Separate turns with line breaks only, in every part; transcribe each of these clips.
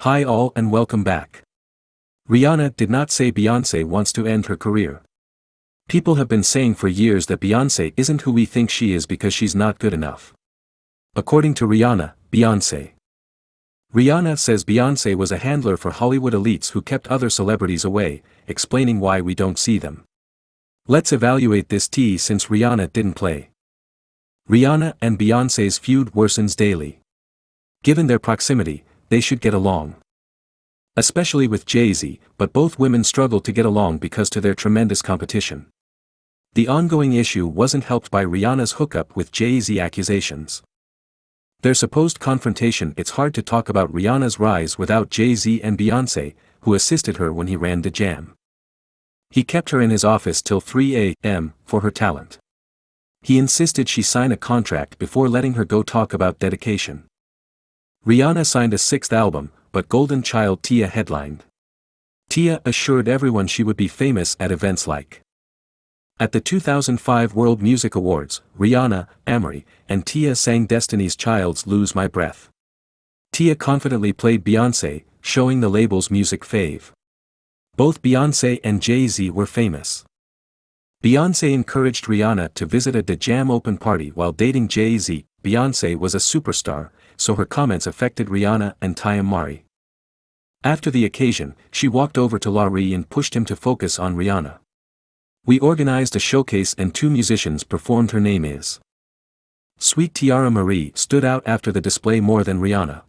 Hi all and welcome back. Rihanna did not say Beyoncé wants to end her career. People have been saying for years that Beyoncé isn't who we think she is because she's not good enough. According to Rihanna, Rihanna says Beyoncé was a handler for Hollywood elites who kept other celebrities away, explaining why we don't see them. Let's evaluate this tea since Rihanna didn't play. Rihanna and Beyoncé's feud worsens daily. Given their proximity, they should get along. Especially with Jay-Z, but both women struggle to get along because to their tremendous competition. The ongoing issue wasn't helped by Rihanna's hookup with Jay-Z accusations. Their supposed confrontation. It's hard to talk about Rihanna's rise without Jay-Z and Beyoncé, who assisted her when he ran the Jam. He kept her in his office till 3 a.m. for her talent. He insisted she sign a contract before letting her go. Talk about dedication. Rihanna signed a sixth album, but Golden Child Tia headlined. Tia assured everyone she would be famous at events like at the 2005 World Music Awards. Rihanna, Amory, and Tia sang Destiny's Child's Lose My Breath. Tia confidently played Beyoncé, showing the label's music fave. Both Beyoncé and Jay-Z were famous. Beyoncé encouraged Rihanna to visit a The Jam open party while dating Jay-Z. Beyoncé was a superstar, so her comments affected Rihanna and Tia Mowry. After the occasion, she walked over to Larry and pushed him to focus on Rihanna. We organized a showcase and 2 musicians performed. Her name is Sweet Tiara Marie stood out after the display more than Rihanna.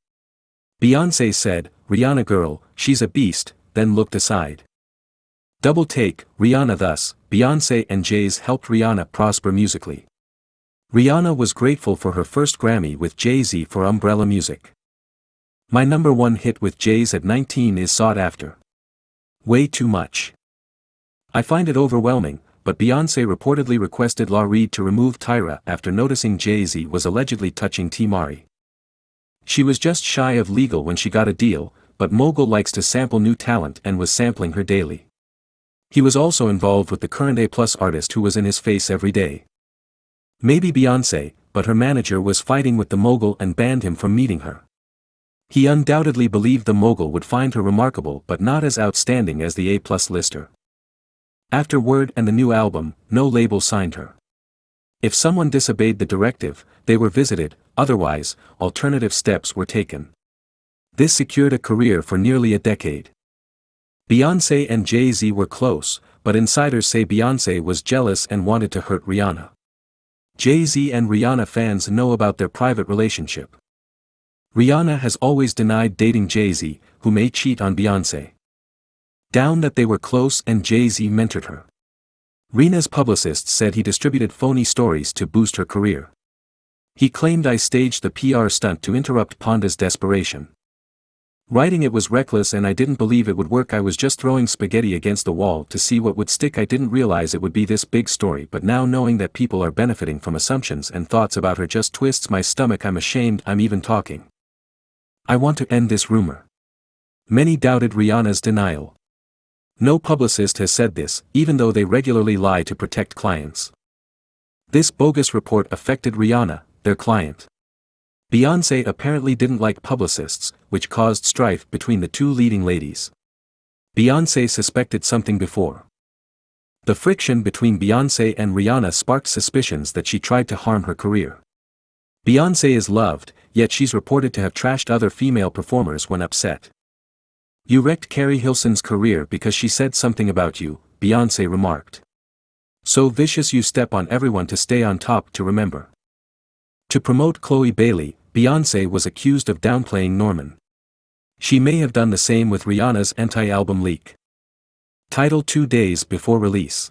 Beyoncé said, "Rihanna girl, she's a beast," then looked aside. Double take, Rihanna. Thus, Beyoncé and Jay's helped Rihanna prosper musically. Rihanna was grateful for her first Grammy with Jay-Z for Umbrella Music. My number 1 hit with Jay's at 19 is Sought After. Way too much. I find it overwhelming, but Beyoncé reportedly requested Larry to remove Tyra after noticing Jay-Z was allegedly touching T. Mari. She was just shy of legal when she got a deal, but Mogul likes to sample new talent and was sampling her daily. He was also involved with the current A+ artist who was in his face every day. Maybe Beyoncé, but her manager was fighting with the mogul and banned him from meeting her. He undoubtedly believed the mogul would find her remarkable but not as outstanding as the A+ lister. After Word and the new album, no label signed her. If someone disobeyed the directive, they were visited, otherwise, alternative steps were taken. This secured a career for nearly a decade. Beyoncé and Jay-Z were close, but insiders say Beyoncé was jealous and wanted to hurt Rihanna. Jay-Z and Rihanna fans know about their private relationship. Rihanna has always denied dating Jay-Z, who may cheat on Beyoncé. Down that they were close and Jay-Z mentored her. Rihanna's publicist said he distributed phony stories to boost her career. He claimed I staged the PR stunt to interrupt Ponda's desperation. Writing it was reckless and I didn't believe it would work. I was just throwing spaghetti against the wall to see what would stick. I didn't realize it would be this big story, but now knowing that people are benefiting from assumptions and thoughts about her just twists my stomach. I'm ashamed I'm even talking. I want to end this rumor. Many doubted Rihanna's denial. No publicist has said this, even though they regularly lie to protect clients. This bogus report affected Rihanna, their client. Beyoncé apparently didn't like publicists, which caused strife between the 2 leading ladies. Beyoncé suspected something before. The friction between Beyoncé and Rihanna sparked suspicions that she tried to harm her career. Beyoncé is loved, yet she's reported to have trashed other female performers when upset. "You wrecked Carrie Hilson's career because she said something about you," Beyoncé remarked. "So vicious you step on everyone to stay on top." To remember. To promote Chloe Bailey, Beyoncé was accused of downplaying Norman. She may have done the same with Rihanna's anti-album leak. Title 2 days before release.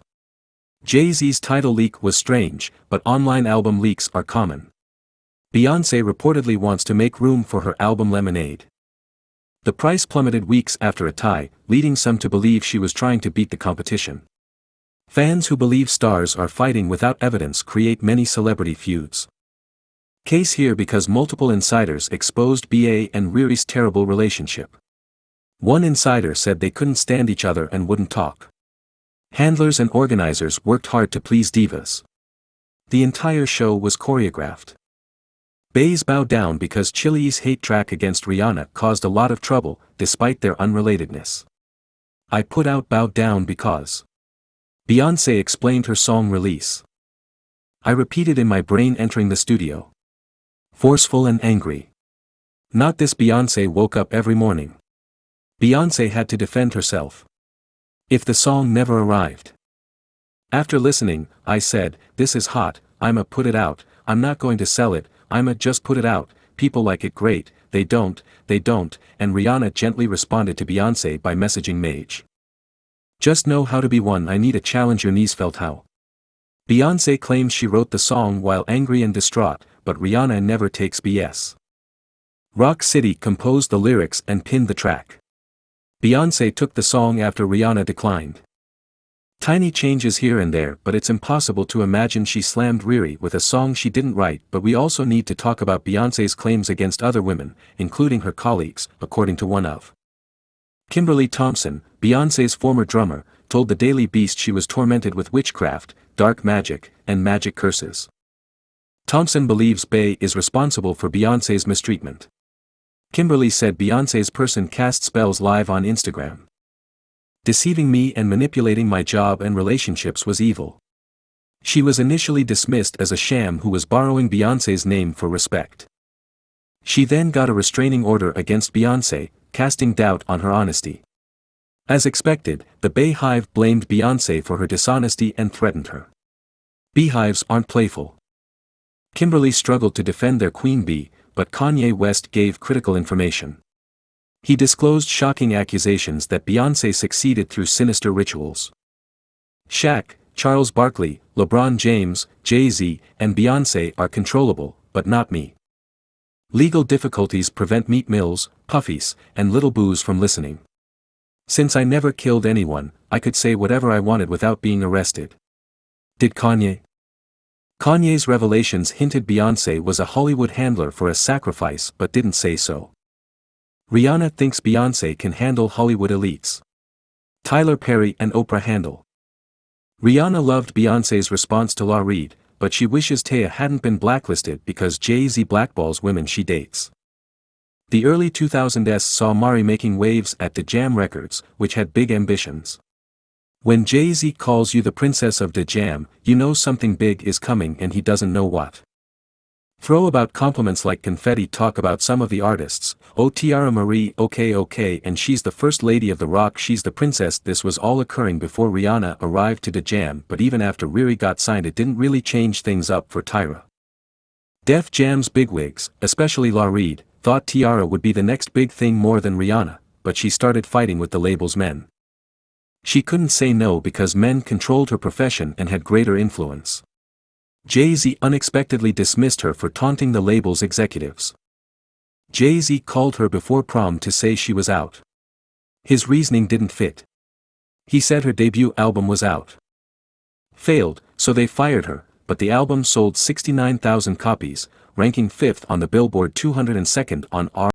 Jay-Z's title leak was strange, but online album leaks are common. Beyoncé reportedly wants to make room for her album Lemonade. The price plummeted weeks after a tie, leading some to believe she was trying to beat the competition. Fans who believe stars are fighting without evidence create many celebrity feuds. Case here because multiple insiders exposed BA and Riri's terrible relationship. One insider said they couldn't stand each other and wouldn't talk. Handlers and organizers worked hard to please divas. The entire show was choreographed. Bey's Bow Down because Chili's hate track against Rihanna caused a lot of trouble, despite their unrelatedness. I put out Bow Down because Beyoncé explained her song release. I repeated in my brain entering the studio. Forceful and angry. Not this Beyoncé woke up every morning. Beyoncé had to defend herself. If the song never arrived. After listening, I said, this is hot, I'ma put it out, I'm not going to sell it, I'ma just put it out, people like it great, they don't, and Rihanna gently responded to Beyoncé by messaging Mage. Just know how to be one, I need a challenge, your niece felt how. Beyoncé claims she wrote the song while angry and distraught, but Rihanna never takes BS. Rock City composed the lyrics and pinned the track. Beyoncé took the song after Rihanna declined. Tiny changes here and there, but it's impossible to imagine she slammed Riri with a song she didn't write. But we also need to talk about Beyoncé's claims against other women, including her colleagues, according to one of Kimberly Thompson, Beyoncé's former drummer, told the Daily Beast she was tormented with witchcraft, dark magic, and magic curses. Thompson believes Bey is responsible for Beyoncé's mistreatment. Kimberly said Beyoncé's person cast spells live on Instagram. Deceiving me and manipulating my job and relationships was evil. She was initially dismissed as a sham who was borrowing Beyoncé's name for respect. She then got a restraining order against Beyoncé, casting doubt on her honesty. As expected, the Beyhive blamed Beyoncé for her dishonesty and threatened her. Beehives aren't playful. Kimberly struggled to defend their queen bee, but Kanye West gave critical information. He disclosed shocking accusations that Beyoncé succeeded through sinister rituals. Shaq, Charles Barkley, LeBron James, Jay-Z, and Beyoncé are controllable, but not me. Legal difficulties prevent Meat Mills, Puffies, and Little Boo's from listening. Since I never killed anyone, I could say whatever I wanted without being arrested. Did Kanye? Kanye's revelations hinted Beyoncé was a Hollywood handler for a sacrifice but didn't say so. Rihanna thinks Beyoncé can handle Hollywood elites. Tyler Perry and Oprah handle. Rihanna loved Beyoncé's response to Law Reed, but she wishes Taya hadn't been blacklisted because Jay-Z blackballs women she dates. The early 2000s saw Mari making waves at Da Jam Records, which had big ambitions. When Jay-Z calls you the princess of Da Jam, you know something big is coming and he doesn't know what. Throw about compliments like confetti, talk about some of the artists, oh Tiara Marie, okay, and she's the first lady of the rock, she's the princess. This was all occurring before Rihanna arrived to Da Jam, but even after Riri got signed it didn't really change things up for Tyra. Def Jam's bigwigs, especially Law Reed, thought Tiara would be the next big thing more than Rihanna, but she started fighting with the label's men. She couldn't say no because men controlled her profession and had greater influence. Jay-Z unexpectedly dismissed her for taunting the label's executives. Jay-Z called her before prom to say she was out. His reasoning didn't fit. He said her debut album was out. Failed, so they fired her, but the album sold 69,000 copies, ranking 5th on the Billboard 202nd on R.